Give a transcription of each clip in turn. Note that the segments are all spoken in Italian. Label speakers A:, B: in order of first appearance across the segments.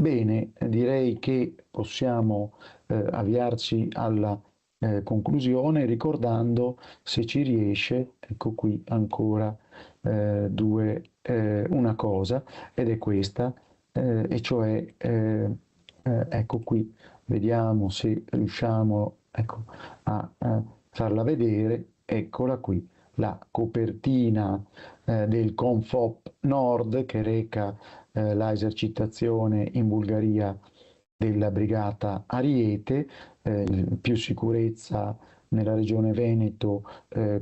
A: Bene, direi che possiamo avviarci alla conclusione ricordando, se ci riesce, ecco qui ancora una cosa, ed è questa, e cioè, ecco qui, vediamo se riusciamo, ecco, a farla vedere, eccola qui, la copertina del Confop Nord che reca la esercitazione in Bulgaria della brigata Ariete, più sicurezza nella regione Veneto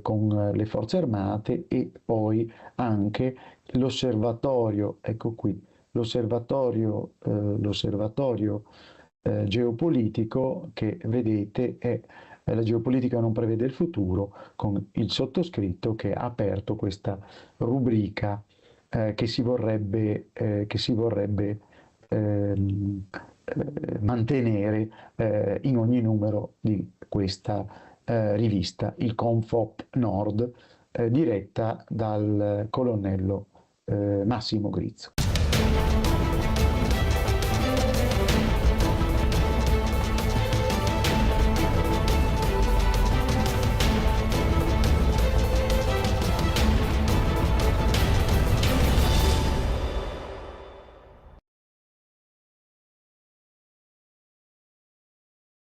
A: con le forze armate, e poi anche l'osservatorio, ecco qui, l'osservatorio geopolitico che vedete è la geopolitica non prevede il futuro, con il sottoscritto che ha aperto questa rubrica che si vorrebbe mantenere in ogni numero di questa rivista, il Confop Nord, diretta dal colonnello Massimo Grizzo.